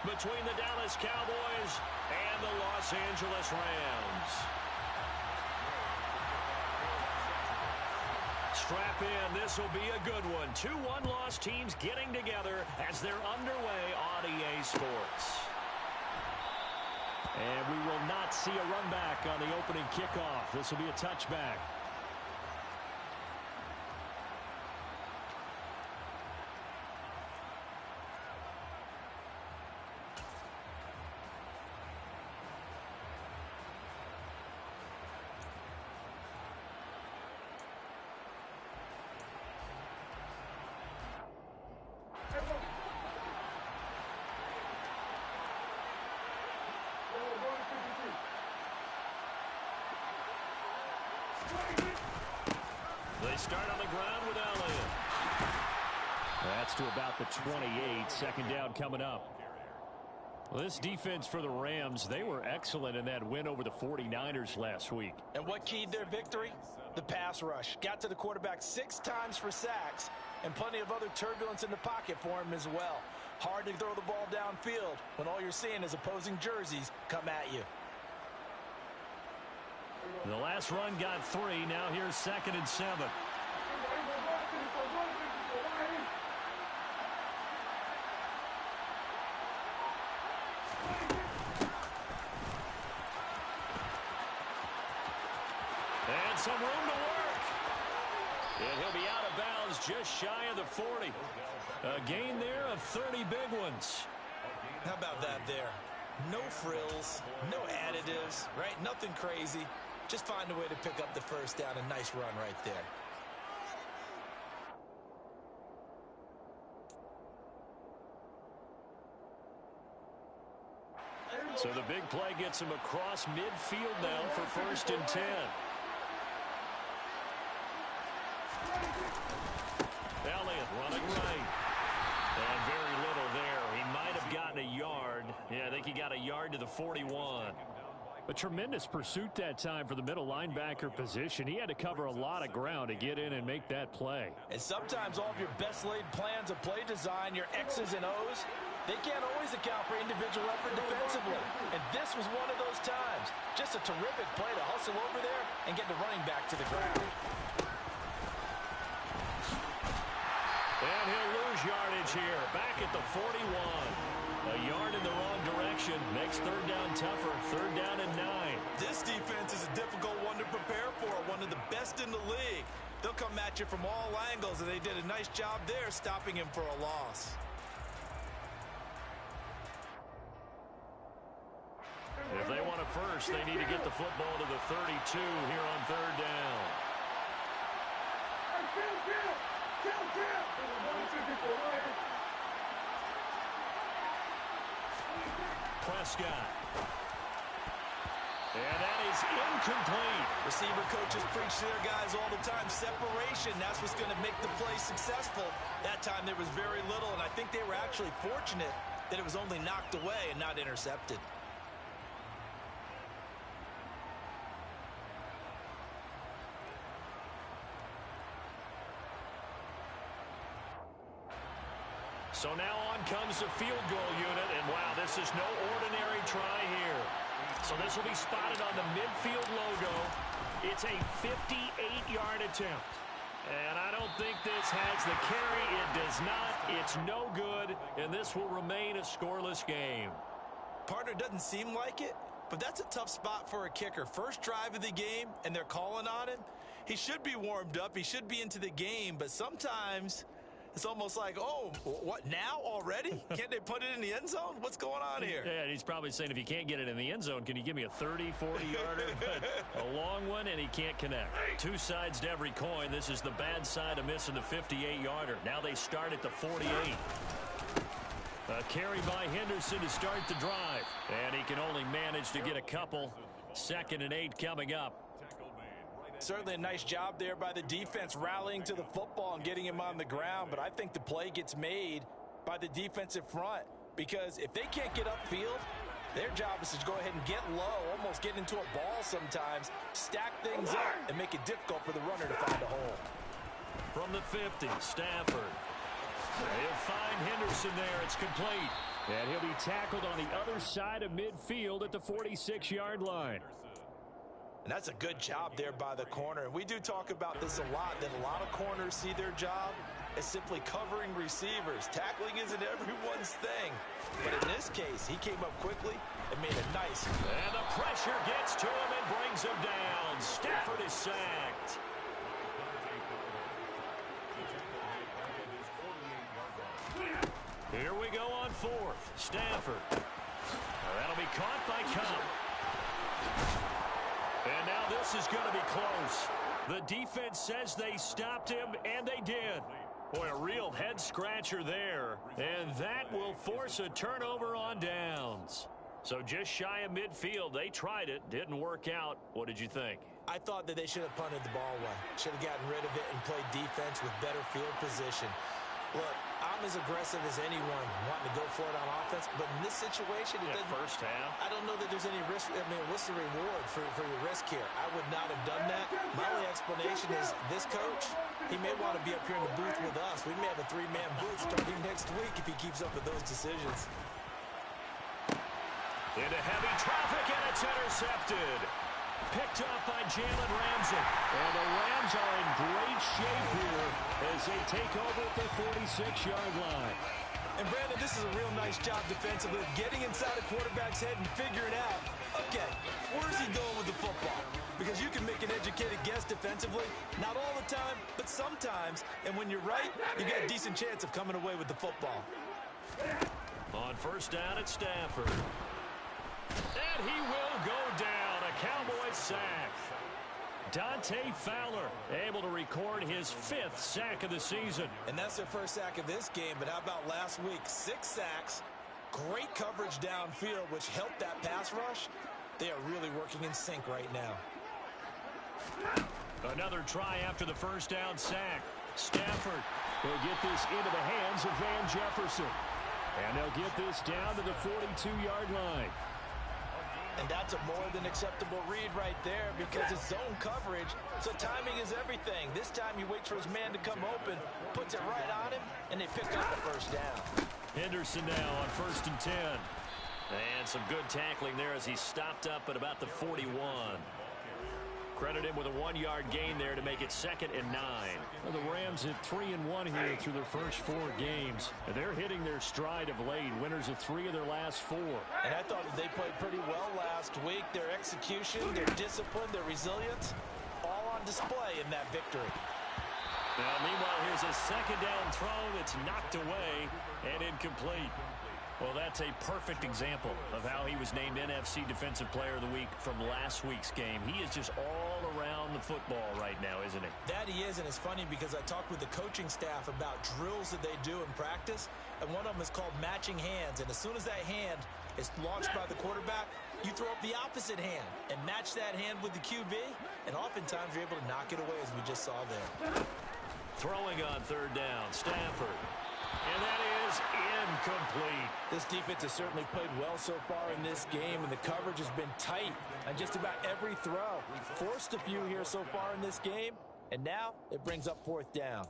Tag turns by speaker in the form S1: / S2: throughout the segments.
S1: between the Dallas Cowboys and the Los Angeles Rams. Strap in. This will be a good one. Two one-loss teams getting together as they're underway on EA Sports. And we will not see a run back on the opening kickoff. This will be a touchback. They start on the ground with Elliott. That's to about the 28. Second down coming up. Well, this defense for the Rams, they were excellent in that win over the 49ers last week.
S2: And what keyed their victory? The pass rush. Got to the quarterback 6 times for sacks, and plenty of other turbulence in the pocket for him as well. Hard to throw the ball downfield when all you're seeing is opposing jerseys come at you.
S1: The last run got 3. Now here's 2nd and 7. And some room to work. And he'll be out of bounds just shy of the 40. A gain there of 30 big ones.
S2: How about that there? No frills, no additives, right? Nothing crazy. Just find a way to pick up the first down. A nice run right there.
S1: So the big play gets him across midfield now for 1st and 10. Elliott running right. And very little there. He might have gotten a yard. Yeah, I think he got a yard to the 41. A tremendous pursuit that time for the middle linebacker position. He had to cover a lot of ground to get in and make that play.
S2: And sometimes all of your best laid plans of play design, your X's and O's, they can't always account for individual effort defensively. And this was one of those times. Just a terrific play to hustle over there and get the running back to the ground.
S1: And he'll lose yardage here. Back at the 41. A yard in the wrong direction makes 3rd down tougher. 3rd down and 9.
S2: This defense is a difficult one to prepare for. One of the best in the league. They'll come at you from all angles, and they did a nice job there stopping him for a loss.
S1: If they want a first, they need to get the football to the 32 here on 3rd down. Prescott. And that is incomplete.
S2: Receiver coaches preach to their guys all the time. Separation, that's what's going to make the play successful. That time there was very little, and I think they were actually fortunate that it was only knocked away and not intercepted.
S1: So now on comes the field goal unit, and wow, this is no ordinary try here. So this will be spotted on the midfield logo. It's a 58-yard attempt. And I don't think this has the carry. It does not. It's no good, and this will remain a scoreless game.
S2: Partner, doesn't seem like it, but that's a tough spot for a kicker. First drive of the game, and they're calling on him. He should be warmed up. He should be into the game, but sometimes it's almost like, oh, what, now already? Can't they put it in the end zone? What's going on here?
S1: Yeah, he's probably saying, if you can't get it in the end zone, can you give me a 30, 40-yarder? But a long one, and he can't connect. Two sides to every coin. This is the bad side of missing the 58-yarder. Now they start at the 48. A carry by Henderson to start the drive. And he can only manage to get a couple. 2nd and 8 coming up.
S2: Certainly a nice job there by the defense rallying to the football and getting him on the ground, but I think the play gets made by the defensive front, because if they can't get upfield, their job is to go ahead and get low, almost get into a ball sometimes, stack things up, and make it difficult for the runner to find a hole.
S1: From the 50, Stafford. He'll find Henderson there. It's complete. And he'll be tackled on the other side of midfield at the 46-yard line.
S2: And that's a good job there by the corner. And we do talk about this a lot, that a lot of corners see their job as simply covering receivers. Tackling isn't everyone's thing. But in this case, he came up quickly and made a nice.
S1: And the pressure gets to him and brings him down. Stafford is sacked. Here we go on fourth. Stafford. That'll be caught by Cobb. And now this is going to be close. The defense says they stopped him, and they did. Boy, a real head-scratcher there. And that will force a turnover on downs. So just shy of midfield, they tried it. Didn't work out. What did you think?
S2: I thought that they should have punted the ball away. Should have gotten rid of it and played defense with better field position. Look, I'm as aggressive as anyone wanting to go for it on offense, but in this situation, it doesn't.
S1: First half.
S2: I don't know that there's any risk. I mean, what's the reward for your risk here? I would not have done that. My only explanation is this coach, he may want to be up here in the booth with us. We may have a three-man booth starting next week if he keeps up with those decisions.
S1: Into heavy traffic, and it's intercepted. Picked up by Jalen Ramsey. And the Rams are in great shape here as they take over at the 46-yard line.
S2: And, Brandon, this is a real nice job defensively, getting inside a quarterback's head and figuring out, okay, where's he going with the football? Because you can make an educated guess defensively, not all the time, but sometimes. And when you're right, you got a decent chance of coming away with the football.
S1: On first down at Stafford. And he will go down. A Cowboys sack. Dante Fowler able to record his 5th sack of the season.
S2: And that's their first sack of this game. But how about last week? 6 sacks. Great coverage downfield, which helped that pass rush. They are really working in sync right now.
S1: Another try after the first down sack. Stafford will get this into the hands of Van Jefferson. And they'll get this down to the 42-yard line.
S2: And that's a more than acceptable read right there because it's zone coverage, so timing is everything. This time he waits for his man to come open, puts it right on him, and they pick up the first down.
S1: Henderson now on 1st and 10. And some good tackling there as he stopped up at about the 41. Credit him with a 1-yard gain there to make it 2nd and 9. Well, the Rams at 3-1 here through their first 4 games. And they're hitting their stride of late. Winners of 3 of their last 4.
S2: And I thought that they played pretty well last week. Their execution, their discipline, their resilience, all on display in that victory.
S1: Now, meanwhile, here's a 2nd down throw that's knocked away and incomplete. Well, that's a perfect example of how he was named NFC Defensive Player of the Week from last week's game. He is just all around the football right now, isn't he?
S2: That he is, and it's funny because I talked with the coaching staff about drills that they do in practice, and one of them is called matching hands. And as soon as that hand is launched by the quarterback, you throw up the opposite hand and match that hand with the QB, and oftentimes you're able to knock it away, as we just saw there.
S1: Throwing on 3rd down, Stafford. And that is incomplete.
S2: This defense has certainly played well so far in this game, and the coverage has been tight on just about every throw. Forced a few here so far in this game, and now it brings up 4th down.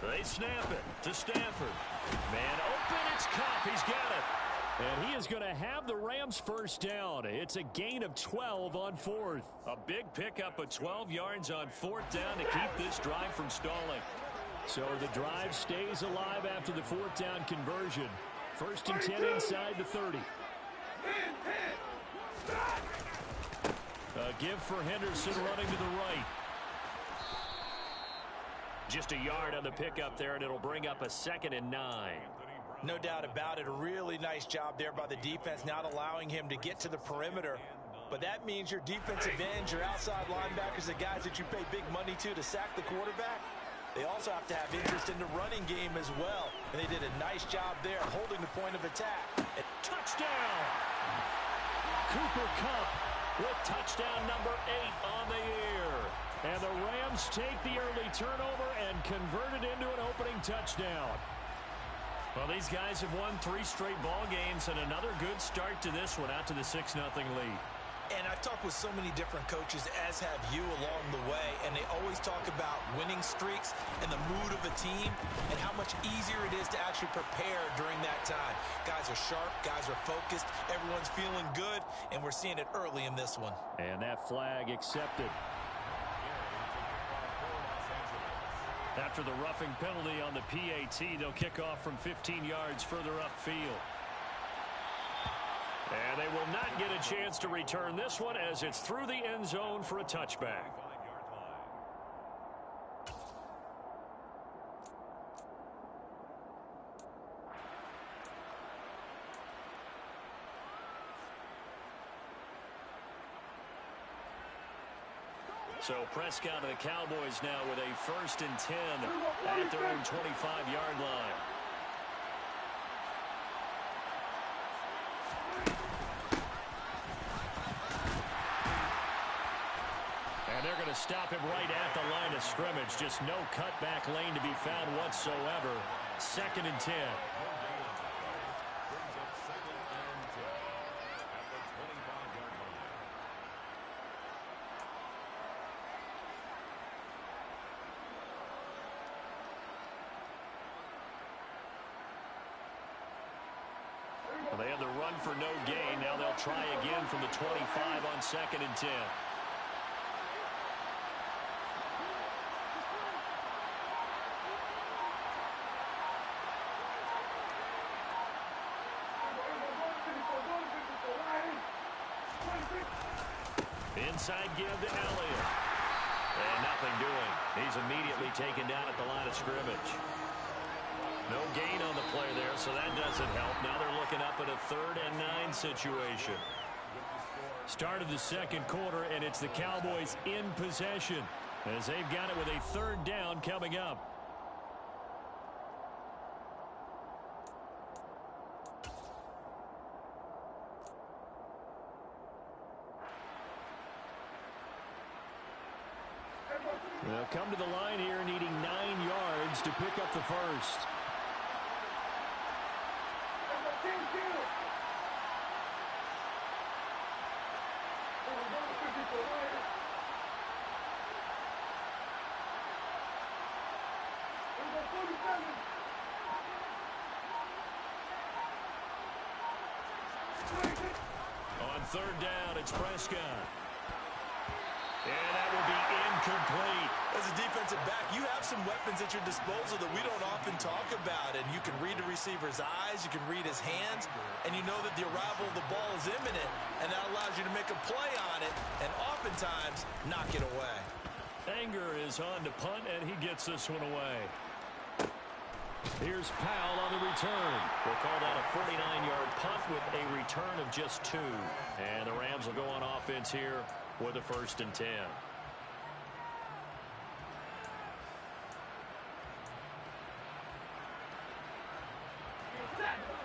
S1: They snap it to Stafford. Man open, it's Kupp. He's got it. And he is going to have the Rams first down. It's a gain of 12 on 4th. A big pickup of 12 yards on 4th down to keep this drive from stalling. So the drive stays alive after the 4th down conversion. 1st and 10 inside the 30. A give for Henderson running to the right. Just a yard on the pickup there, and it'll bring up a 2nd and 9.
S2: No doubt about it. A really nice job there by the defense, not allowing him to get to the perimeter. But that means your defensive ends, your outside linebackers, the guys that you pay big money to sack the quarterback, they also have to have interest in the running game as well. And they did a nice job there holding the point of attack. And
S1: touchdown! Cooper Kupp with touchdown number 8 on the year. And the Rams take the early turnover and convert it into an opening touchdown. Well, these guys have won 3 straight ball games and another good start to this one out to the 6-0 lead.
S2: And I've talked with so many different coaches, as have you, along the way, and they always talk about winning streaks and the mood of a team and how much easier it is to actually prepare during that time. Guys are sharp, guys are focused, everyone's feeling good, and we're seeing it early in this one.
S1: And that flag accepted. After the roughing penalty on the PAT, they'll kick off from 15 yards further upfield. And they will not get a chance to return this one as it's through the end zone for a touchback. So Prescott and the Cowboys now with a 1st and 10 at their own 25-yard line. And they're going to stop him right at the line of scrimmage. Just no cutback lane to be found whatsoever. 2nd and 10. Well, they had the run for no gain. Now they'll try again from the 25 on 2nd and 10. Inside give to Elliott. And nothing doing. He's immediately taken down at the line of scrimmage. No gain on the play there, so that doesn't help. Now they're looking up at a 3rd and 9 situation. Start of the 2nd quarter, and it's the Cowboys in possession as they've got it with a 3rd down coming up. They'll come to the line here needing 9 yards to pick up the 1st. On 3rd down, it's Prescott. And that will be incomplete.
S2: As a defensive back, you have some weapons at your disposal that we don't often talk about. And you can read the receiver's eyes, you can read his hands, and you know that the arrival of the ball is imminent, and that allows you to make a play on it and oftentimes knock it away.
S1: Anger is on to punt, and he gets this one away. Here's Powell on the return. We'll call that a 49-yard punt with a return of just 2. And the Rams will go on offense here with a 1st and 10.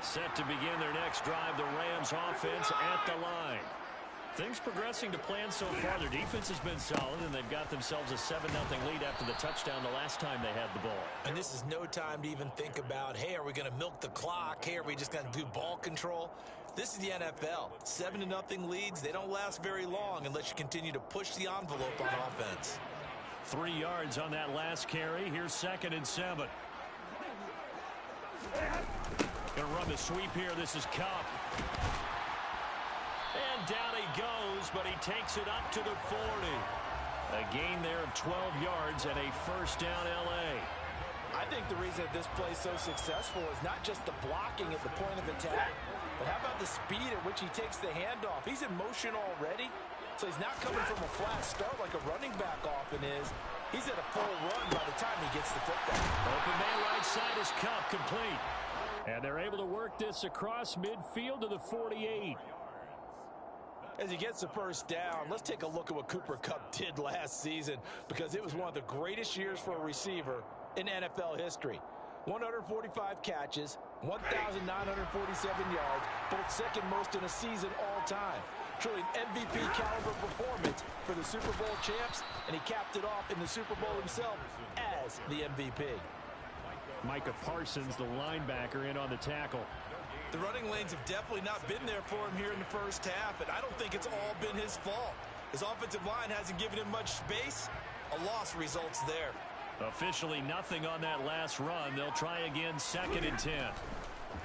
S1: Set to begin their next drive, the Rams offense at the line. Things progressing to plan so far. Their defense has been solid, and they've got themselves a 7-0 lead after the touchdown the last time they had the ball.
S2: And this is no time to even think about, hey, are we going to milk the clock? Hey, are we just going to do ball control? This is the NFL. 7-0 leads, they don't last very long unless you continue to push the envelope on offense.
S1: 3 yards on that last carry. Here's 2nd and 7. Going to run the sweep here. This is Kupp. And down he goes, but he takes it up to the 40. A gain there of 12 yards and a 1st down L.A.
S2: I think the reason that this play is so successful is not just the blocking at the point of attack, but how about the speed at which he takes the handoff? He's in motion already, so he's not coming from a flat start like a running back often is. He's at a full run by the time he gets the football.
S1: Open man right side is Kupp, complete. And they're able to work this across midfield to the 48.
S2: As he gets the 1st down, let's take a look at what Cooper Kupp did last season, because it was one of the greatest years for a receiver in NFL history. 145 catches, 1,947 yards, both 2nd most in a season all time. Truly an MVP caliber performance for the Super Bowl champs, and he capped it off in the Super Bowl himself as the MVP.
S1: Micah Parsons, the linebacker, in on the tackle.
S2: The running lanes have definitely not been there for him here in the first half, and I don't think it's all been his fault. His offensive line hasn't given him much space. A loss results there. Officially nothing on that last run. They'll try again, 2nd and 10.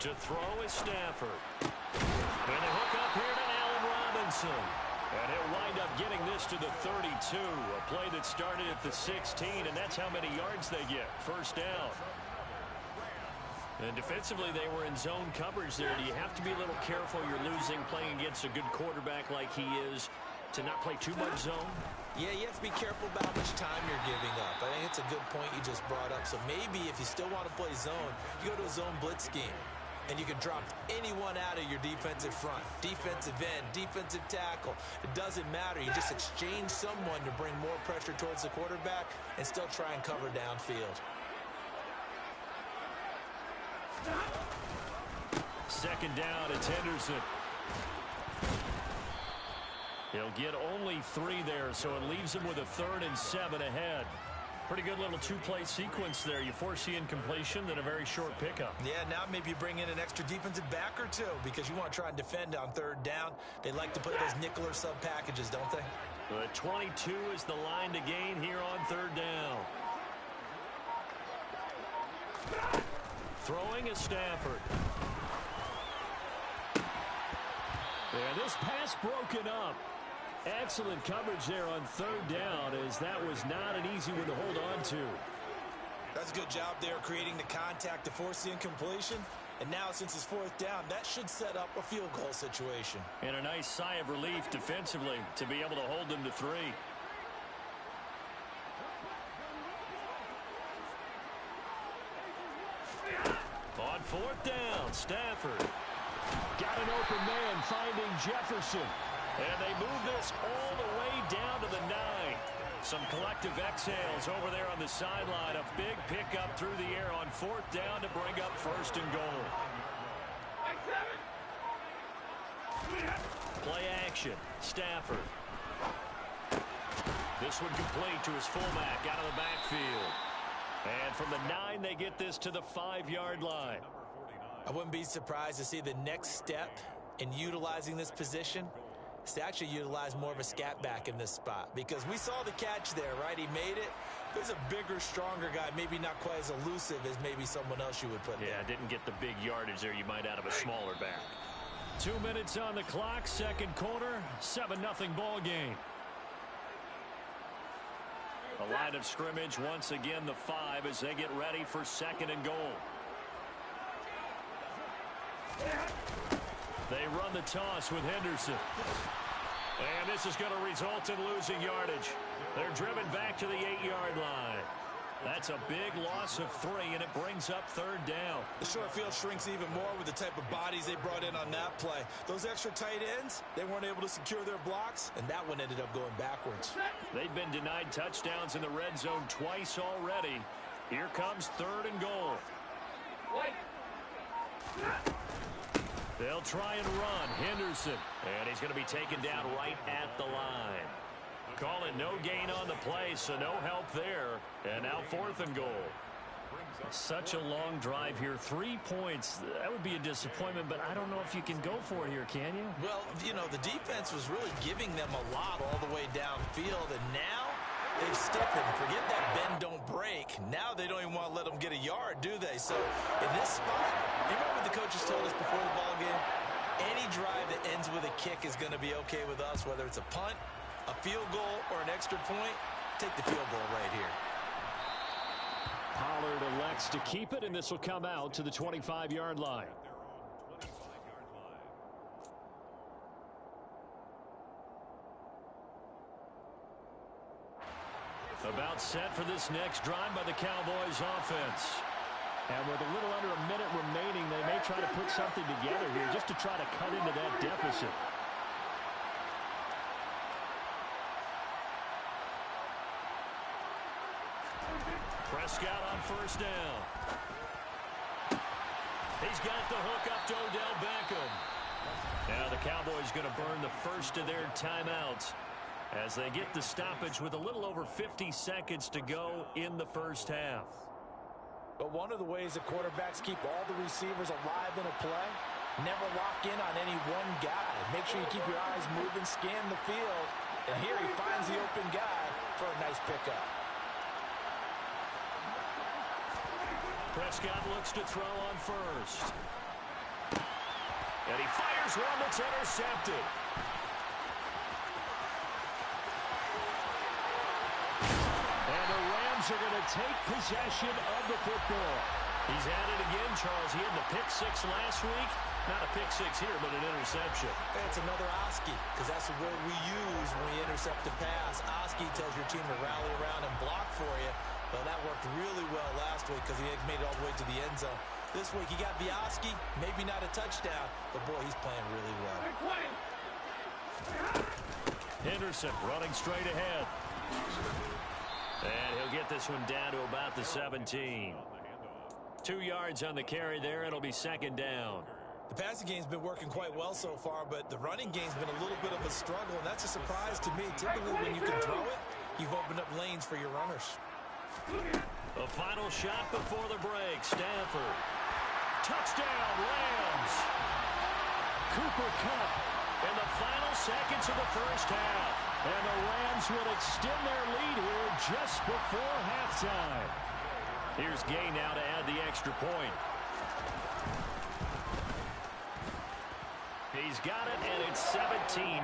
S2: To throw is Stafford. And they hook up here to Allen Robinson. And he'll wind up getting this to the 32. A play that started at the 16, and that's how many yards they get. First down. And defensively, they were in zone coverage there. Do you have to be a little careful? You're losing, playing against a good quarterback like he is, to not play too much zone?
S3: Yeah, you have to be careful about how much time you're giving up. I think it's a good point you just brought up. So maybe if you still want to play zone, you go to a zone blitz scheme. And you can drop anyone out of your defensive front, defensive end, defensive tackle. It doesn't matter. You just exchange someone to bring more pressure towards the quarterback and still try and cover downfield.
S1: 2nd down, it's Henderson. He'll get only 3 there, so it leaves him with a 3rd and 7 ahead. Pretty good little 2-play sequence there. You force the incompletion, then a very short pickup.
S2: Yeah, now maybe you bring in an extra defensive back or two because you want to try and defend on 3rd down. They like to put those nickel or sub packages, don't they?
S1: The 22 is the line to gain here on 3rd down. Throwing is Stafford. And this pass broken up. Excellent coverage there on 3rd down, as that was not an easy one to hold on to.
S2: That's a good job there creating the contact to force the incompletion. And now since it's 4th down, that should set up a field goal situation.
S1: And a nice sigh of relief defensively to be able to hold them to 3. On 4th down, Stafford. Got an open man finding Jefferson. And they move this all the way down to the 9. Some collective exhales over there on the sideline. A big pickup through the air on 4th down to bring up 1st and goal. Play action. Stafford. This one complete to his fullback out of the backfield. And from the 9, they get this to the 5-yard line.
S2: I wouldn't be surprised to see the next step in utilizing this position is to actually utilize more of a scat back in this spot, because we saw the catch there, right? He made it. There's a bigger, stronger guy, maybe not quite as elusive as maybe someone else you would put there.
S1: Yeah, didn't get the big yardage there you might out of a smaller back. 2 minutes on the clock, 2nd quarter, 7-0 ball game. A line of scrimmage, once again the 5 as they get ready for 2nd and goal. They run the toss with Henderson. And this is going to result in losing yardage. They're driven back to the 8-yard line. That's a big loss of 3, and it brings up 3rd down.
S2: The short field shrinks even more with the type of bodies they brought in on that play. Those extra tight ends, they weren't able to secure their blocks, and that one ended up going backwards.
S1: They've been denied touchdowns in the red zone twice already. Here comes 3rd and goal. They'll try and run. Henderson. And he's going to be taken down right at the line. Call it no gain on the play, so no help there. And now 4th and goal. Such a long drive here. 3 points. That would be a disappointment, but I don't know if you can go for it here, can you?
S2: Well, you know, the defense was really giving them a lot all the way downfield, and now they've stiffened. Forget that bend, don't break. Now they don't even want to let them get a yard, do they? So in this spot, you remember what the coaches told us before the ball game? Any drive that ends with a kick is going to be okay with us, whether it's a punt, a field goal, or an extra point. Take the field goal right here.
S1: Pollard elects to keep it, and this will come out to the 25-yard line. About set for this next drive by the Cowboys offense. And with a little under a minute remaining, they may try to put something together here just to try to cut into that deficit. Prescott on 1st down. He's got the hook up to Odell Beckham. Now the Cowboys going to burn the first of their timeouts as they get the stoppage with a little over 50 seconds to go in the first half.
S2: But one of the ways that quarterbacks keep all the receivers alive in a play Never lock in on any one guy. Make sure you keep your eyes moving, scan the field. And here he finds the open guy for a nice pickup.
S1: Prescott looks to throw on first. And he fires one that's intercepted. And the Rams are going to take possession of the football. He's had it again, Charles. He had the pick six last week. Not a pick six here, but an interception.
S3: It's another Oski, because that's the word we use when we intercept a pass. Oski tells your team to rally around and block for you. But that worked really well last week because he made it all the way to the end zone. This week he got the Oski, maybe not a touchdown, but boy, he's playing really well.
S1: Henderson running straight ahead. And he'll get this one down to about the 17. 2 yards on the carry there. It'll be second down.
S3: The passing game's been working quite well so far, but the running game's been a little bit of a struggle, and that's a surprise to me. Typically, when you can throw it, you've opened up lanes for your runners.
S1: The final shot before the break. Stafford. Touchdown, Rams. Cooper Kupp in the final seconds of the first half. And the Rams will extend their lead here just before halftime. Here's Gay now to add the extra point. He's got it, and it's 17-0.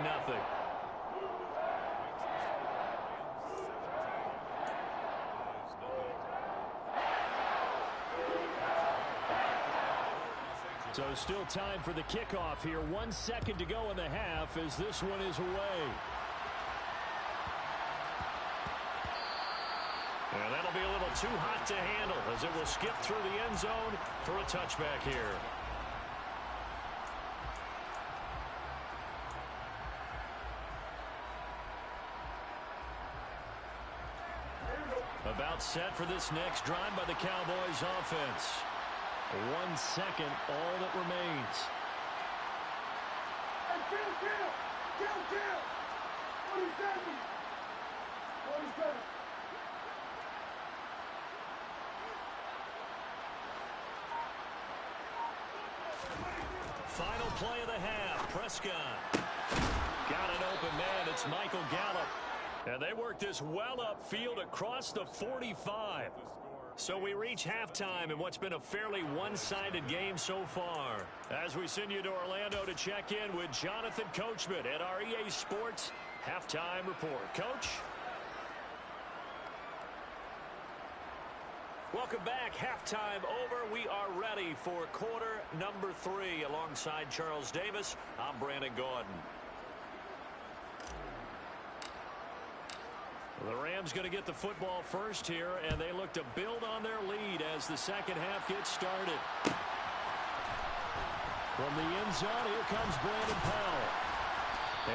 S1: So still time for the kickoff here. 1 second to go in the half as this one is away. And that'll be a little too hot to handle as it will skip through the end zone for a touchback here. About set for this next drive by the Cowboys offense. 1 second, all that remains. Final play of the half. Prescott. Got an open man. It's Michael Gallup. And they work this well upfield across the 45. So we reach halftime in what's been a fairly one-sided game so far. As we send you to Orlando to check in with Jonathan Coachman at our EA Sports Halftime Report. Coach? Welcome back. Halftime over. We are ready for quarter number 3. Alongside Charles Davis, I'm Brandon Gaudin. The Rams going to get the football first here, and they look to build on their lead as the second half gets started. From the end zone, here comes Brandon Powell.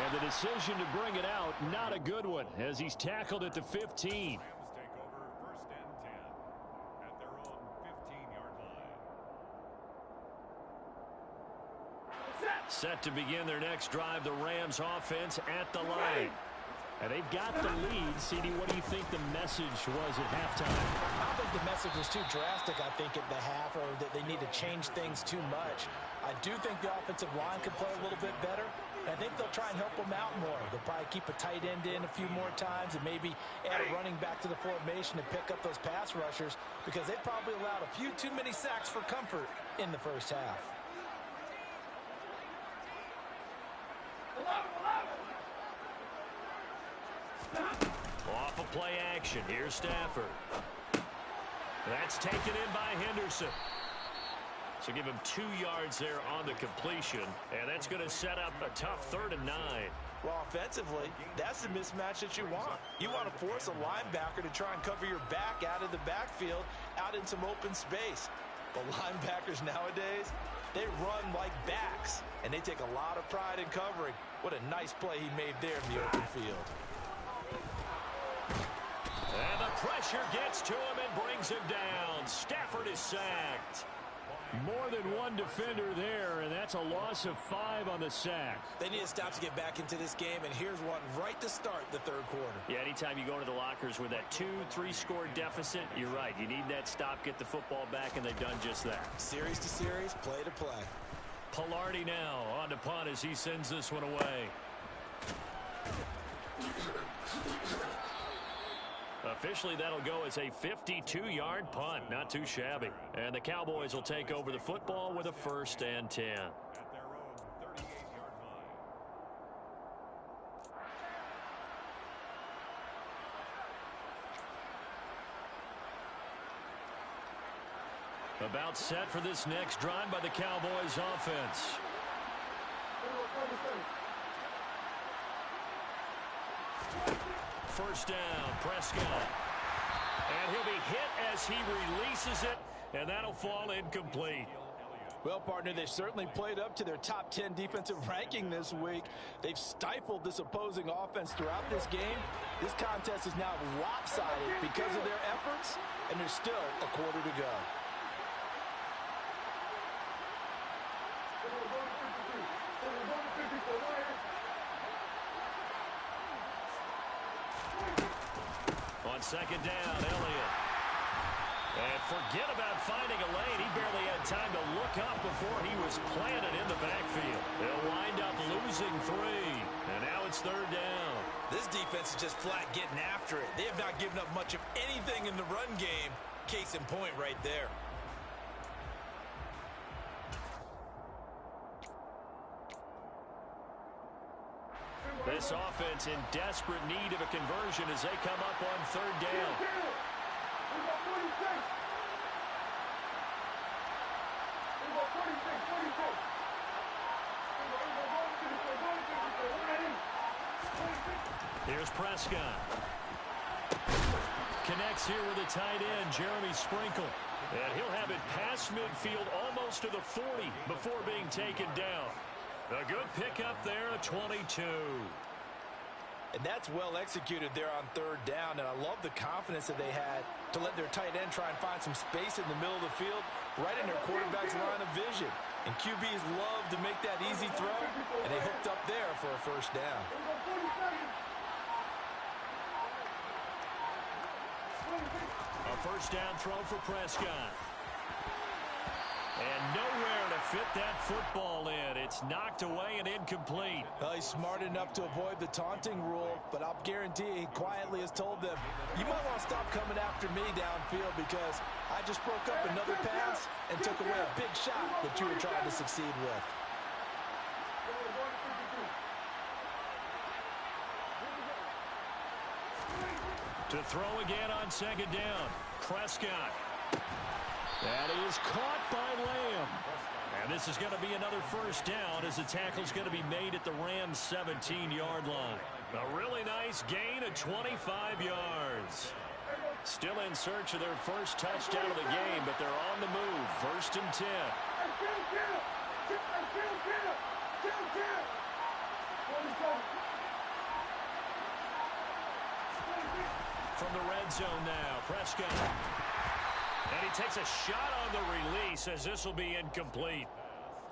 S1: And the decision to bring it out, not a good one, as he's tackled at the 15. Set to begin their next drive, the Rams offense at the line. And they've got the lead. CD, what do you think the message was at halftime?
S2: I don't think the message was too drastic, I think, at the half, or that they need to change things too much. I do think the offensive line could play a little bit better. I think they'll try and help them out more. They'll probably keep a tight end in a few more times and maybe add a running back to the formation to pick up those pass rushers, because they probably allowed a few too many sacks for comfort in the first half.
S1: Off of play action. Here's Stafford. That's taken in by Henderson. So give him 2 yards there on the completion. And that's going to set up a tough 3rd and 9.
S2: Well, offensively, that's the mismatch that you want. You want to force a linebacker to try and cover your back out of the backfield, out in some open space. But linebackers nowadays, they run like backs, and they take a lot of pride in covering. What a nice play he made there in the open field.
S1: And the pressure gets to him and brings him down. Stafford is sacked. More than one defender there, and that's a loss of 5 on the sack.
S3: They need to stop to get back into this game, and here's one right to start the third quarter.
S1: Yeah, anytime you go into the lockers with that 2-3 score deficit, you're right. You need that stop, get the football back, and they've done just that.
S3: Series to series, play to play.
S1: Pilardi now on to punt as he sends this one away. Officially, that'll go as a 52-yard punt. Not too shabby. And the Cowboys will take over the football with a 1st and 10. About set for this next drive by the Cowboys offense. First down, Prescott. And he'll be hit as he releases it, and that'll fall incomplete.
S2: Well, partner, they certainly played up to their top 10 defensive ranking this week. They've stifled this opposing offense throughout this game. This contest is now lopsided because of their efforts, and there's still a quarter to go.
S1: On second down, Elliott. And forget about finding a lane. He barely had time to look up before he was planted in the backfield. They'll wind up losing 3. And now it's 3rd down.
S3: This defense is just flat getting after it. They have not given up much of anything in the run game. Case in point right there.
S1: This offense in desperate need of a conversion as they come up on 3rd down. Here's Prescott. Connects here with a tight end, Jeremy Sprinkle. And he'll have it past midfield almost to the 40 before being taken down. A good pickup there, a 22.
S2: And that's well executed there on 3rd down, and I love the confidence that they had to let their tight end try and find some space in the middle of the field, right in their quarterback's line of vision. And QBs love to make that easy throw, and they hooked up there for a 1st down.
S1: A 1st down throw for Prescott. And nowhere to fit that football in. It's knocked away and incomplete.
S2: Well, he's smart enough to avoid the taunting rule, but I'll guarantee he quietly has told them, you might want to stop coming after me downfield because I just broke up another pass and took away a big shot that you were trying to succeed with.
S1: To throw again on 2nd down. Prescott. That is caught by Lamb. And this is going to be another 1st down as the tackle's going to be made at the Rams' 17-yard line. A really nice gain of 25 yards. Still in search of their first touchdown of the game, but they're on the move. 1st and 10. From the red zone now, Prescott. And he takes a shot on the release as this will be incomplete.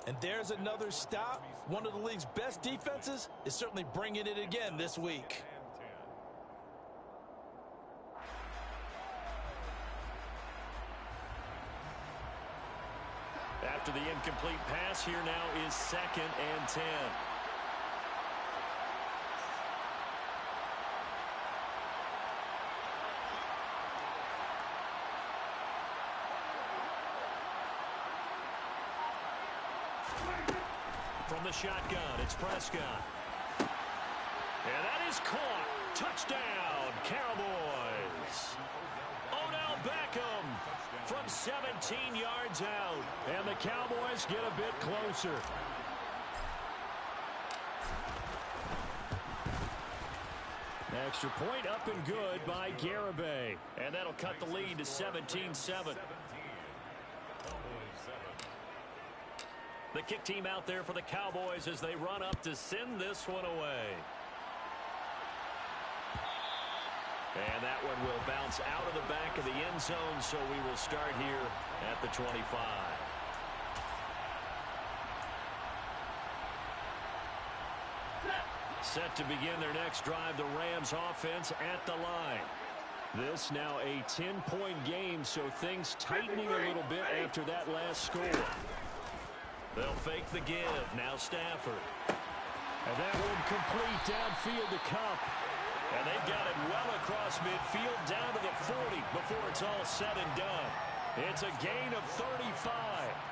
S2: And there's another stop. One of the league's best defenses is certainly bringing it again this week.
S1: After the incomplete pass, here now is 2nd and 10. From the shotgun, it's Prescott. And that is caught. Touchdown, Cowboys. Odell Beckham from 17 yards out. And the Cowboys get a bit closer. Extra point up and good by Garibay. And that'll cut the lead to 17-7. The kick team out there for the Cowboys as they run up to send this one away. And that one will bounce out of the back of the end zone, so we will start here at the 25. Set to begin their next drive, the Rams offense at the line. This now a 10-point game, so things tightening a little bit after that last score. They'll fake the give. Now Stafford.
S4: And that one complete downfield to Cup.
S1: And they've got it well across midfield down to the 40 before it's all said and done. It's a gain of 35.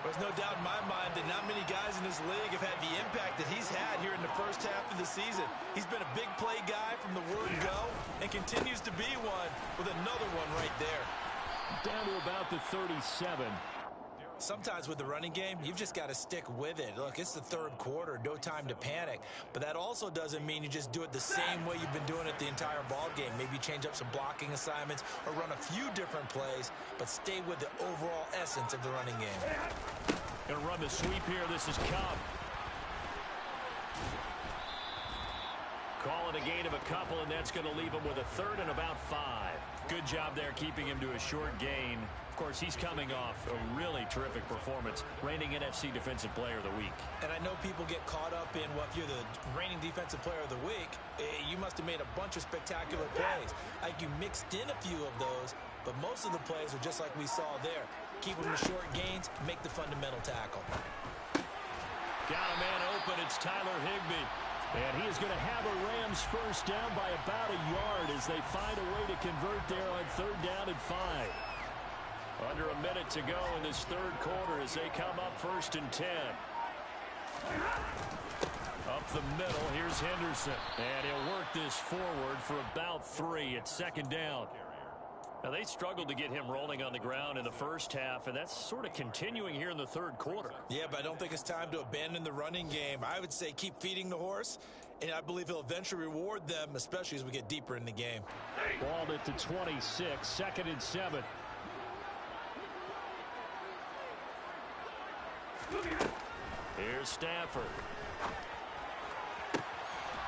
S3: There's no doubt in my mind that not many guys in this league have had the impact that he's had here in the first half of the season. He's been a big play guy from the word go and continues to be one with another one right there.
S4: Down to about the 37.
S3: Sometimes with the running game, you've just got to stick with it. Look, it's the third quarter, no time to panic. But that also doesn't mean you just do it the same way you've been doing it the entire ball game. Maybe change up some blocking assignments or run a few different plays, but stay with the overall essence of the running game.
S1: Going to run the sweep here. This is Cobb. Call it a gain of a couple, and that's going to leave him with a third and about 5. Good job there keeping him to a short gain. Of course, he's coming off a really terrific performance, reigning NFC Defensive Player of the Week.
S3: And I know people get caught up in, well, if you're the reigning Defensive Player of the Week, you must have made a bunch of spectacular plays. Like you mixed in a few of those, but most of the plays are just like we saw there. Keep them to short gains, make the fundamental tackle.
S1: Got a man open. It's Tyler Higbee.
S4: And he is going to have a Rams first down by about a yard as they find a way to convert there on 3rd down and 5.
S1: Under a minute to go in this third quarter as they come up 1st and 10. Up the middle, here's Henderson. And he'll work this forward for about 3. It's 2nd down. Now, they struggled to get him rolling on the ground in the first half, and that's sort of continuing here in the third quarter.
S3: Yeah, but I don't think it's time to abandon the running game. I would say keep feeding the horse, and I believe he'll eventually reward them, especially as we get deeper in the game.
S4: Balled at the 26, 2nd and 7.
S1: Here's Stafford.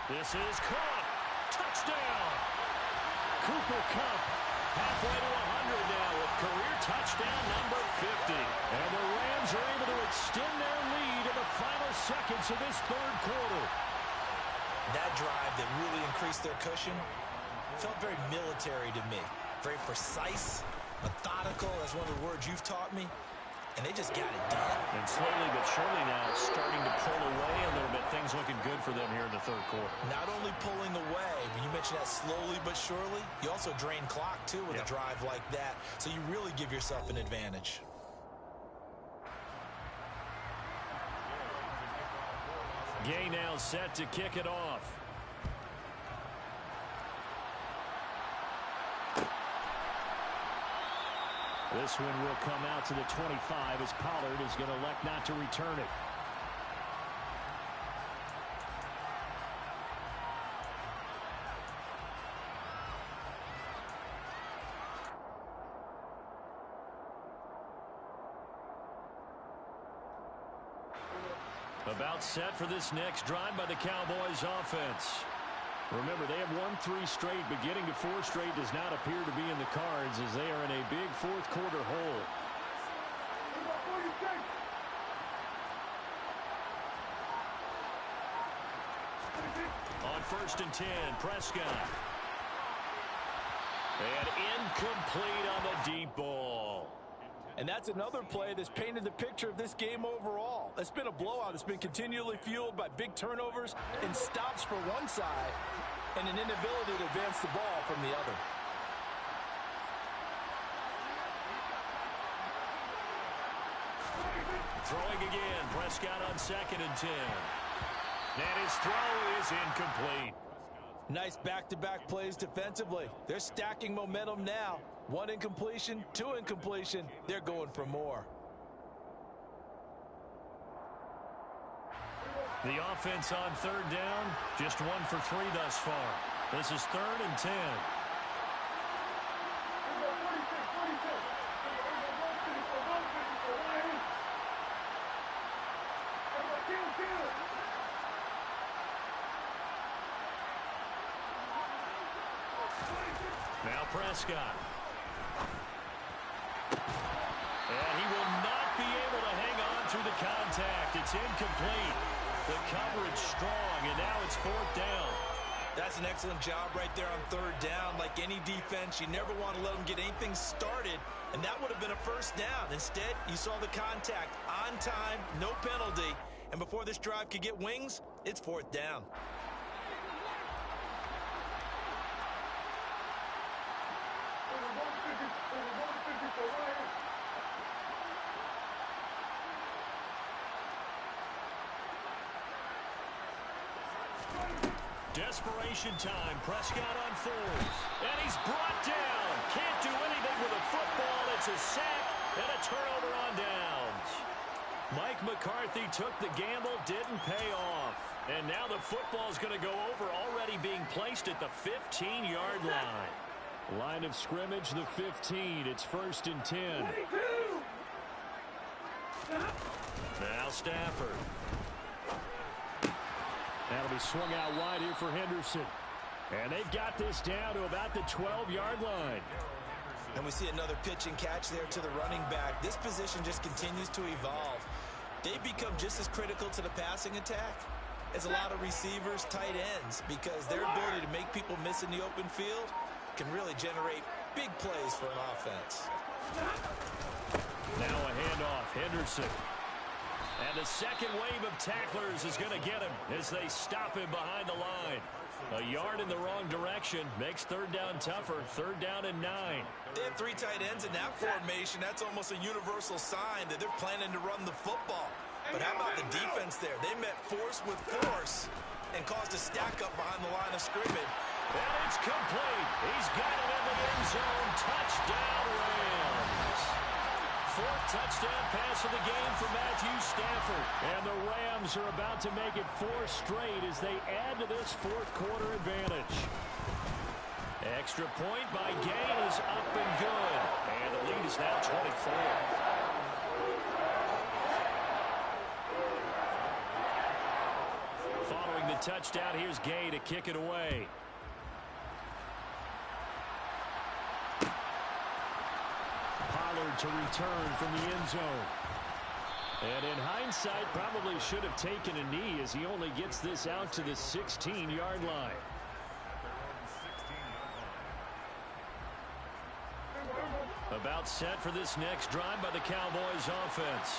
S1: This is caught. Touchdown.
S4: Cooper Kupp
S1: Halfway to 100 now with career touchdown number 50.
S4: And the Rams are able to extend their lead in the final seconds of this third quarter.
S3: That drive that really increased their cushion felt very military to me. Very precise, methodical. That's one of the words you've taught me. And they just got it done.
S1: And slowly but surely now starting to pull away a little bit. Things looking good for them here in the third quarter.
S3: Not only pulling away, but you mentioned that slowly but surely. You also drain clock, too, with a drive like that. So you really give yourself an advantage.
S1: Gay now set to kick it off.
S4: This one will come out to the 25 as Pollard is going to elect not to return it.
S1: About set for this next drive by the Cowboys offense. Remember, they have won 3 straight, but getting to 4 straight does not appear to be in the cards as they are in a big fourth quarter hole. On 1st and 10, Prescott. And incomplete on the deep ball.
S2: And that's another play that's painted the picture of this game overall. It's been a blowout. It's been continually fueled by big turnovers and stops for one side and an inability to advance the ball from the other.
S1: Throwing again, Prescott on 2nd and 10. And his throw is incomplete.
S2: Nice back-to-back plays defensively. They're stacking momentum now. 1 incompletion, 2 incompletion. They're going for more.
S1: The offense on 3rd down, just 1 for 3 thus far. This is 3rd and 10. Now Prescott. And he will not be able to hang on through the contact. It's incomplete. The coverage strong, and now it's 4th down.
S3: That's an excellent job right there on 3rd down. Like any defense. You never want to let them get anything started, and that would have been a first down. Instead, you saw the contact on time, no penalty, and before this drive could get wings, it's fourth down.
S1: Desperation time. Prescott on fours. And he's brought down. Can't do anything with a football. It's a sack and a turnover on downs. Mike McCarthy took the gamble, didn't pay off. And now the football is going to go over, already being placed at the 15-yard line.
S4: Line of scrimmage, the 15. It's 1st and 10.
S1: Now Stafford.
S4: That'll be swung out wide here for Henderson. And they've got this down to about the 12-yard line.
S3: And we see another pitch and catch there to the running back. This position just continues to evolve. They become just as critical to the passing attack as a lot of receivers, tight ends, because their ability to make people miss in the open field can really generate big plays for an offense.
S1: Now a handoff. Henderson. And the second wave of tacklers is going to get him as they stop him behind the line. A yard in the wrong direction makes third down tougher. Third down and 9.
S3: They have 3 tight ends in that formation. That's almost a universal sign that they're planning to run the football. But how about the defense there? They met force with force and caused a stack up behind the line of scrimmage.
S1: And it's complete. He's got it in the end zone. Touchdown, Rams. 4th touchdown pass of the game for Matthew Stafford. And the Rams are about to make it 4 straight as they add to this fourth quarter advantage. Extra point by Gay is up and good. And the lead is now 24. Following the touchdown, here's Gay to kick it away. To return from the end zone. And in hindsight, probably should have taken a knee as he only gets this out to the 16-yard line. About set for this next drive by the Cowboys offense.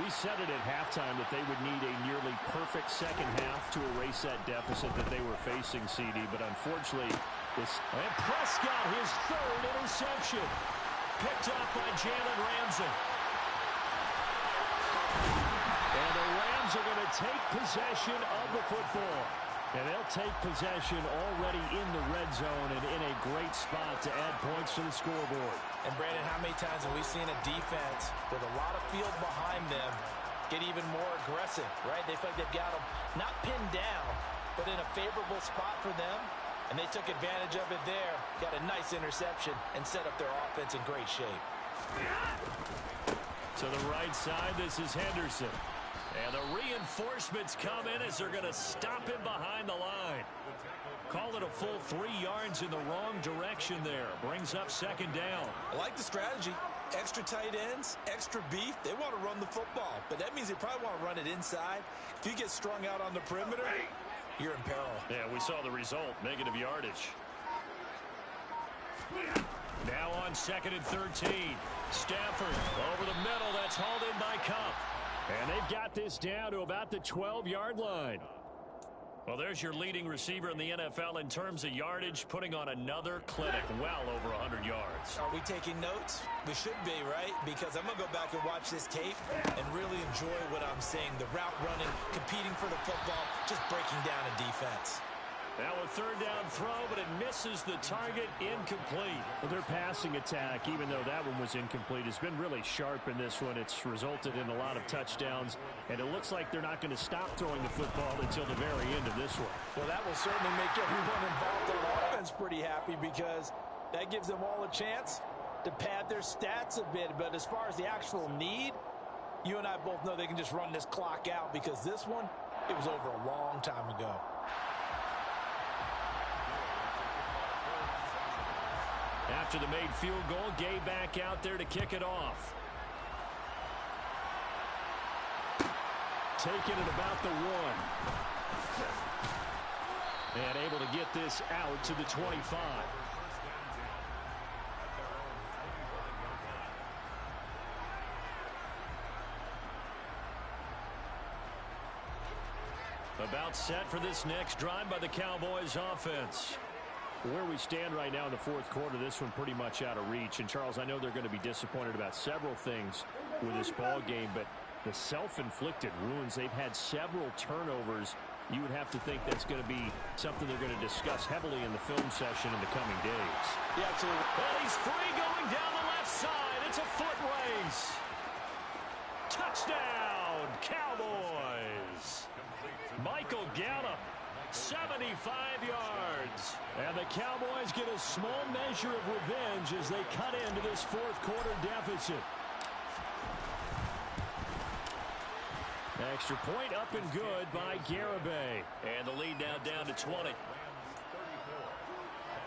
S4: We said it at halftime that they would need a nearly perfect second half to erase that deficit that they were facing, CD. But unfortunately, this...
S1: And Prescott, his 3rd interception. Picked up by Jalen Ramsey. And the Rams are going to take possession of the football. And they'll take possession already in the red zone and in a great spot to add points to the scoreboard.
S2: And Brandon, how many times have we seen a defense with a lot of field behind them get even more aggressive, right? They feel like they've got them not pinned down, but in a favorable spot for them. And they took advantage of it there, got a nice interception, and set up their offense in great shape.
S1: To the right side, this is Henderson. And the reinforcements come in as they're going to stop him behind the line. Call it a full 3 yards in the wrong direction there. Brings up second down.
S3: I like the strategy. Extra tight ends, extra beef. They want to run the football, but that means they probably want to run it inside. If you get strung out on the perimeter, you're in peril.
S1: Yeah, we saw the result. Negative yardage. Now on 2nd and 13. Stafford over the middle. That's hauled in by Cup.
S4: And they've got this down to about the 12-yard line.
S1: Well, there's your leading receiver in the NFL in terms of yardage, putting on another clinic, well over 100 yards.
S3: Are we taking notes? We should be, right? Because I'm going to go back and watch this tape and really enjoy what I'm seeing. The route running, competing for the football, just breaking down a defense.
S1: Now a third down throw, but it misses the target, incomplete.
S4: Well, their passing attack, even though that one was incomplete, has been really sharp in this one. It's resulted in a lot of touchdowns, and it looks like they're not going to stop throwing the football until the very end of this one.
S2: Well, that will certainly make everyone involved on offense pretty happy because that gives them all a chance to pad their stats a bit. But as far as the actual need, you and I both know they can just run this clock out because this one, it was over a long time ago.
S1: After the made field goal, Gay back out there to kick it off.
S4: Taking it about the 1. And able to get this out to the 25.
S1: About set for this next drive by the Cowboys offense.
S4: Where we stand right now in the fourth quarter, this one pretty much out of reach. And, Charles, I know they're going to be disappointed about several things with this ball game, but the self-inflicted wounds, they've had several turnovers. You would have to think that's going to be something they're going to discuss heavily in the film session in the coming days.
S2: Yeah, absolutely.
S1: And he's free going down the left side. It's a foot race. Touchdown, Cowboys. Michael Gallup, 75 yards. And the Cowboys get a small measure of revenge as they cut into this fourth quarter deficit. Extra point up and good by Garibay. And the lead now down to 20.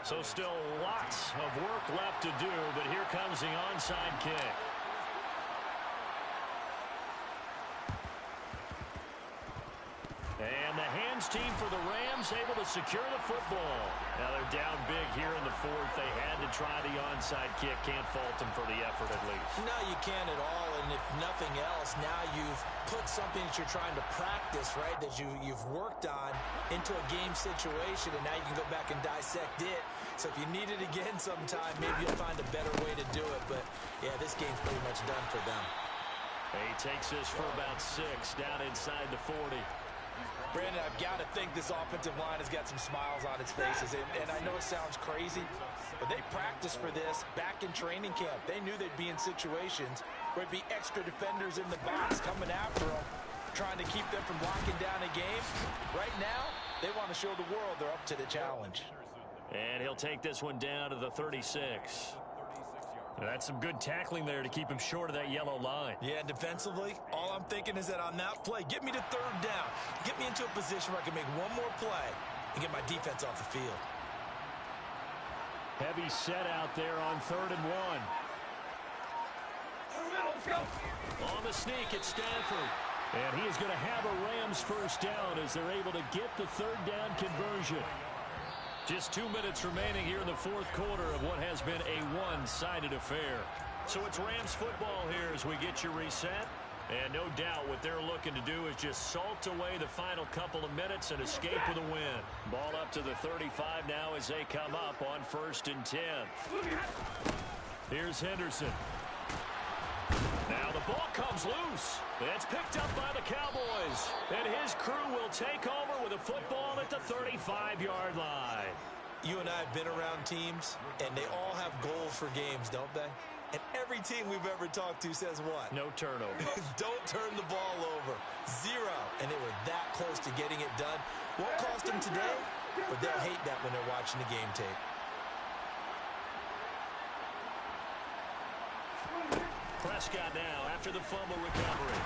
S1: So still lots of work left to do, but here comes the onside kick. And the hands team for the Rams able to secure the football. Now they're down big here in the fourth. They had to try the onside kick. Can't fault them for the effort at least.
S3: No, you can't at all. And if nothing else, now you've put something that you're trying to practice, right, that you've worked on into a game situation, and now you can go back and dissect it. So if you need it again sometime, maybe you'll find a better way to do it. But, yeah, this game's pretty much done for them.
S1: He takes this for about 6 down inside the 40.
S2: Brandon, I've got to think this offensive line has got some smiles on its faces. And I know it sounds crazy, but they practiced for this back in training camp. They knew they'd be in situations where it'd be extra defenders in the box coming after them, trying to keep them from locking down a game. Right now, they want to show the world they're up to the challenge.
S1: And he'll take this one down to the 36. That's some good tackling there to keep him short of that yellow line.
S3: Yeah, defensively, all I'm thinking is that on that play, get me to third down. Get me into a position where I can make one more play and get my defense off the field.
S4: Heavy set out there on 3rd and 1.
S1: On the sneak, it's Stanford.
S4: And he is going to have a Rams first down as they're able to get the 3rd down conversion.
S1: Just 2 minutes remaining here in the fourth quarter of what has been a one-sided affair. So it's Rams football here as we get you reset. And no doubt what they're looking to do is just salt away the final couple of minutes and escape with a win. Ball up to the 35 now as they come up on 1st and 10. Here's Henderson. Now the ball comes loose. It's picked up by the Cowboys. And his crew will take over with a football at the 35-yard line.
S3: You and I have been around teams, and they all have goals for games, don't they? And every team we've ever talked to says what?
S1: No turnover.
S3: Don't turn the ball over. 0. And they were that close to getting it done. Won't cost them today, but they'll hate that when they're watching the game tape.
S1: Prescott now after the fumble recovery.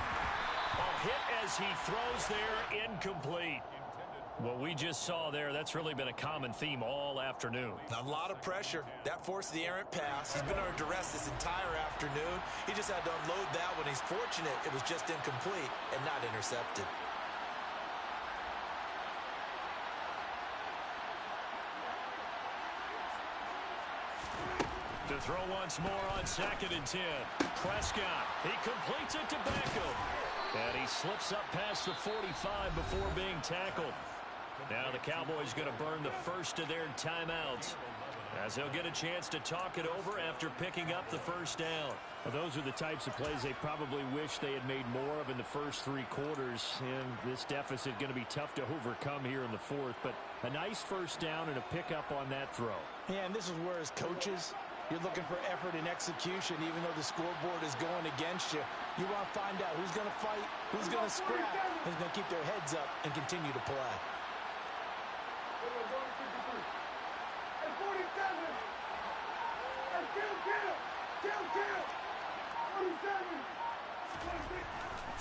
S1: A hit as he throws there, incomplete. What we just saw there, that's really been a common theme all afternoon.
S3: A lot of pressure. That forced the errant pass. He's been under duress this entire afternoon. He just had to unload that one. He's fortunate it was just incomplete and not intercepted.
S1: To throw once more on 2nd and 10. Prescott, he completes it to Beckham. And he slips up past the 45 before being tackled. Now the Cowboys going to burn the first of their timeouts as they'll get a chance to talk it over after picking up the first down.
S4: Well, those are the types of plays they probably wish they had made more of in the first 3 quarters. And this deficit going to be tough to overcome here in the fourth. But a nice first down and a pickup on that throw.
S2: Yeah, and this is where as coaches, you're looking for effort and execution, even though the scoreboard is going against you. You want to find out who's going to fight, who's going to scrap, who's going to keep their heads up and continue to play.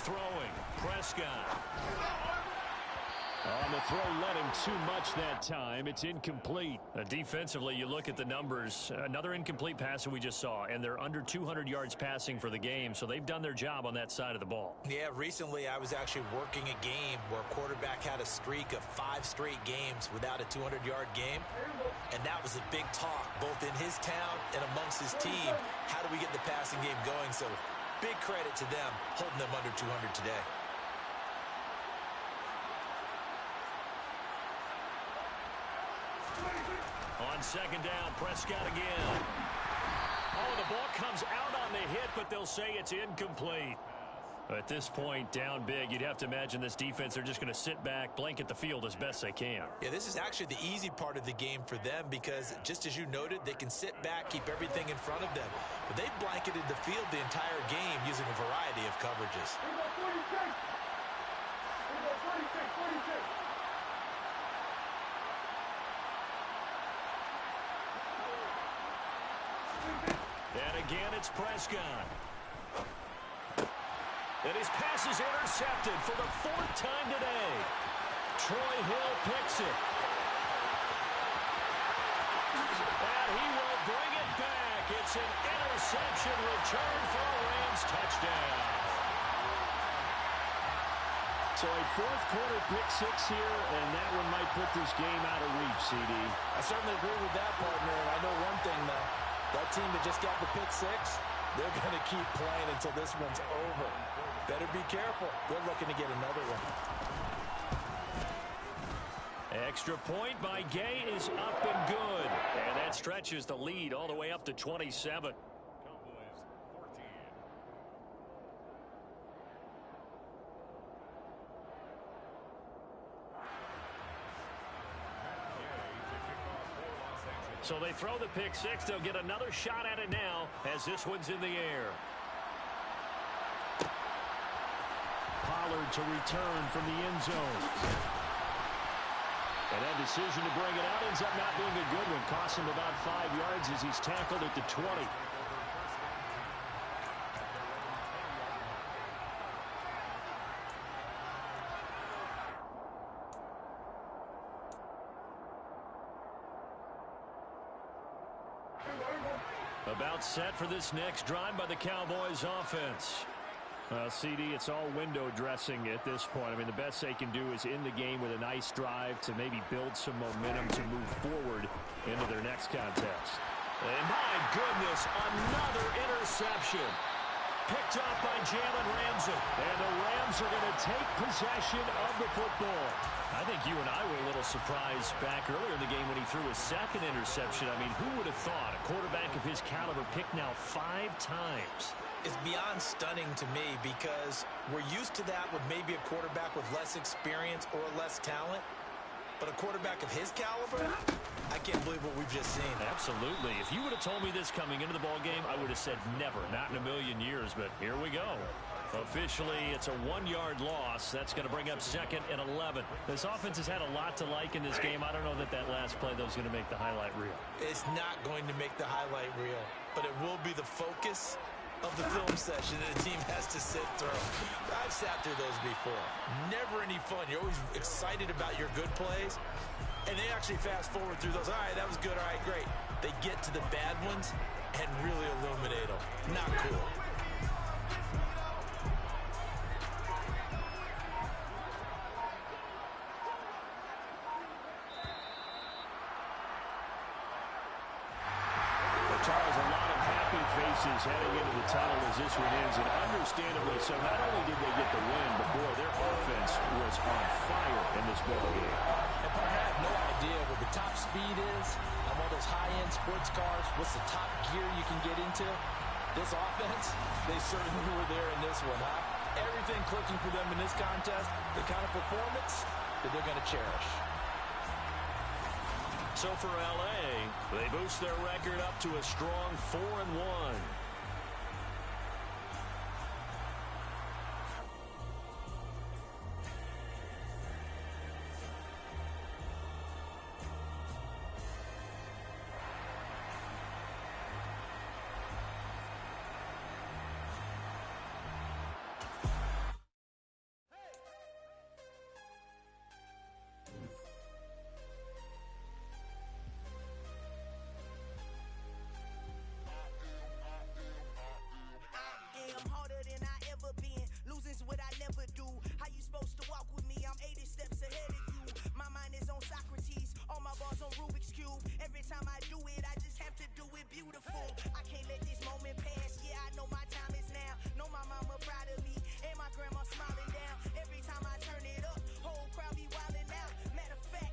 S1: Throwing, Prescott.
S4: On the throw, led him too much that time. It's incomplete.
S1: Defensively, you look at the numbers. Another incomplete pass that we just saw, and they're under 200 yards passing for the game, so they've done their job on that side of the ball.
S3: Yeah, recently I was actually working a game where a quarterback had a streak of 5 straight games without a 200-yard game, and that was a big talk, both in his town and amongst his team. How do we get the passing game going? So big credit to them holding them under 200 today.
S1: second down. Prescott again. Oh, the ball comes out on the hit, but they'll say it's incomplete. At this point, down big, you'd have to imagine this defense, they're just going to sit back, blanket the field as best they can.
S3: Yeah, this is actually the easy part of the game for them because, just as you noted, they can sit back, keep everything in front of them. But they've blanketed the field the entire game using a variety of coverages.
S1: And again, it's Prescott. And his pass is intercepted for the 4th time today. Troy Hill picks it. And he will bring it back. It's an interception return for a Rams touchdown.
S4: So a 4th quarter pick 6 here, and that one might put this game out of reach, CD.
S2: I certainly agree with that, partner. And I know one thing, though. That team that just got the pick 6, they're going to keep playing until this one's over. Better be careful. They're looking to get another one.
S1: Extra point by Gay is up and good. And that stretches the lead all the way up to 27. So they throw the pick 6. They'll get another shot at it now as this one's in the air.
S4: Pollard to return from the end zone. And that decision to bring it out ends up not being a good one. Costs him about 5 yards as he's tackled at the 20.
S1: About set for this next drive by the Cowboys offense.
S4: CD, it's all window dressing at this point. I mean, the best they can do is in the game with a nice drive to maybe build some momentum to move forward into their next contest.
S1: And my goodness, another interception. Picked off by Jalen Ramsey.
S4: And the Rams are going to take possession of the football.
S1: I think you and I were a little surprised back earlier in the game when he threw his 2nd interception. I mean, who would have thought a quarterback of his caliber picked now 5 times?
S3: It's beyond stunning to me because we're used to that with maybe a quarterback with less experience or less talent. But a quarterback of his caliber, I can't believe what we've just seen.
S1: Absolutely. If you would have told me this coming into the ball game, I would have said never, not in a million years. But here we go. Officially, it's a 1-yard loss. That's going to bring up 2nd and 11. This offense has had a lot to like in this game. I don't know that last play, though, is going to make the highlight reel.
S3: It's not going to make the highlight reel, but it will be the focus of the film session that a team has to sit through. I've sat through those before. Never any fun. You're always excited about your good plays, and they actually fast forward through those. All right, that was good. All right, great. They get to the bad ones and really illuminate them. Not cool.
S4: Charles, a lot of happy faces heading into the tunnel as this one ends, and understandably so. Not only did they get the win, but boy, their offense was on fire in this ball game.
S2: And partner, I have no idea what the top speed is on one of those high-end sports cars. What's the top gear you can get into? This offense, they certainly were there in this one, huh? Everything clicking for them in this contest, the kind of performance that they're going to cherish.
S1: So for L.A., they boost their record up to a strong 4-1.